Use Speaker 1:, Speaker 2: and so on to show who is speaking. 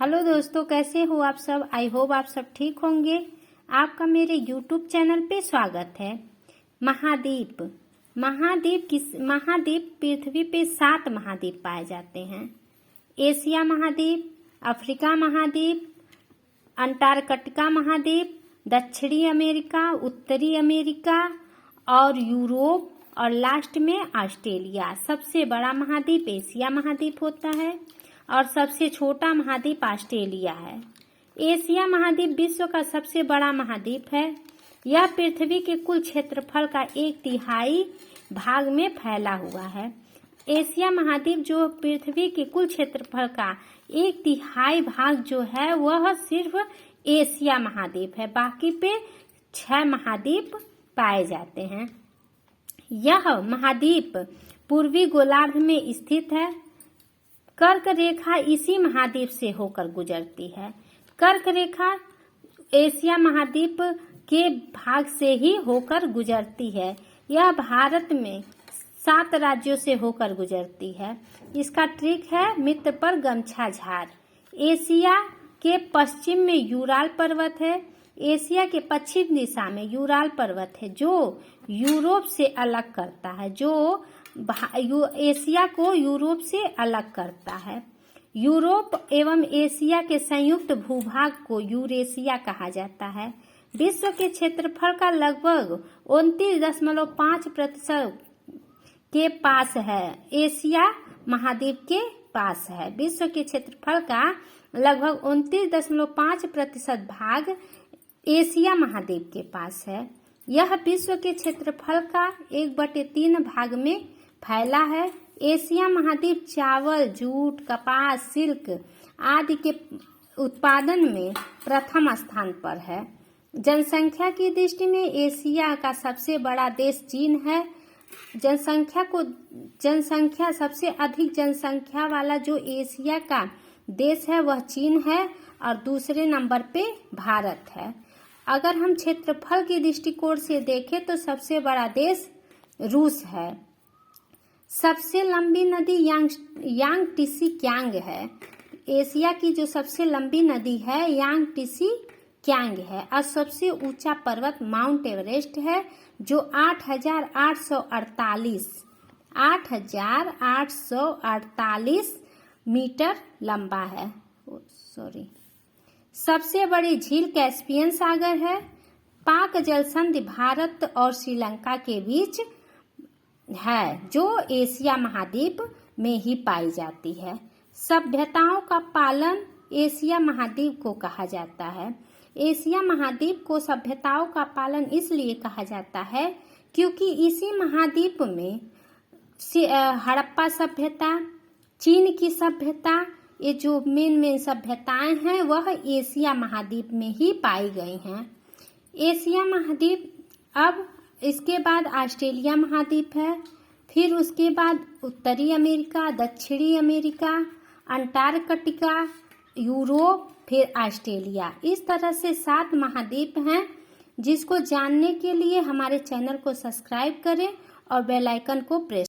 Speaker 1: Hello दोस्तों, कैसे हो आप सब। आई होप आप सब ठीक होंगे। आपका मेरे यूट्यूब चैनल पे स्वागत है। महाद्वीप महाद्वीप पृथ्वी पे 7 महाद्वीप पाए जाते हैं। एशिया महाद्वीप, अफ्रीका महाद्वीप, अंटार्कटिका महाद्वीप, दक्षिणी अमेरिका, उत्तरी अमेरिका और यूरोप और लास्ट में ऑस्ट्रेलिया। सबसे बड़ा महाद्वीप एशिया महाद्वीप होता है और सबसे छोटा महाद्वीप ऑस्ट्रेलिया है। एशिया महाद्वीप विश्व का सबसे बड़ा महाद्वीप है। यह पृथ्वी के कुल क्षेत्रफल का 1/3 भाग में फैला हुआ है। एशिया महाद्वीप जो पृथ्वी के कुल क्षेत्रफल का 1/3 भाग जो है वह सिर्फ एशिया महाद्वीप है। बाकी पे 6 महाद्वीप पाए जाते हैं। यह महाद्वीप पूर्वी गोलार्ध में स्थित है। कर्क रेखा इसी महाद्वीप से होकर गुजरती है। कर्क रेखा एशिया महाद्वीप के भाग से ही होकर गुजरती है। यह भारत में 7 राज्यों से होकर गुजरती है। इसका ट्रिक है मित्र पर गमछा झाड़। एशिया के पश्चिम में यूराल पर्वत है। एशिया के पश्चिम दिशा में यूराल पर्वत है जो यूरोप से अलग करता है, जो एशिया को यूरोप से अलग करता है। यूरोप एवं एशिया के संयुक्त भूभाग को यूरेशिया कहा जाता है। विश्व के क्षेत्रफल का लगभग 29.5% के पास है। एशिया महाद्वीप के पास है। विश्व के क्षेत्रफल का लगभग 29.5% भाग एशिया महाद्वीप के पास है। यह विश्व के क्षेत्रफल का 1/3 भाग में फैला है। एशिया महाद्वीप चावल, जूट, कपास, सिल्क आदि के उत्पादन में प्रथम स्थान पर है। जनसंख्या की दृष्टि में एशिया का सबसे बड़ा देश चीन है। जनसंख्या सबसे अधिक जनसंख्या वाला जो एशिया का देश है वह चीन है और दूसरे नंबर पे भारत है। अगर हम क्षेत्रफल की दृष्टिकोण से देखें तो सबसे बड़ा देश रूस है। सबसे लंबी नदी यांगटीसी क्यांग है। एशिया की जो सबसे लंबी नदी है यांगटीसी क्यांग है। और सबसे ऊंचा पर्वत माउंट एवरेस्ट है जो 8,848 मीटर लंबा है। सबसे बड़ी झील कैस्पियन सागर है। पाक जलसंधि भारत और श्रीलंका के बीच है जो एशिया महाद्वीप में ही पाई जाती है। सभ्यताओं का पालन एशिया महाद्वीप को कहा जाता है। एशिया महाद्वीप को सभ्यताओं का पालन इसलिए कहा जाता है क्योंकि इसी महाद्वीप में हड़प्पा सभ्यता, चीन की सभ्यता, ये जो मेन सभ्यताएं हैं वह एशिया महाद्वीप में ही पाई गई हैं। एशिया महाद्वीप, अब इसके बाद ऑस्ट्रेलिया महाद्वीप है, फिर उसके बाद उत्तरी अमेरिका, दक्षिणी अमेरिका, अंटार्कटिका, यूरोप, फिर ऑस्ट्रेलिया। इस तरह से 7 महाद्वीप हैं जिसको जानने के लिए हमारे चैनल को सब्सक्राइब करें और बेल आइकन को प्रेस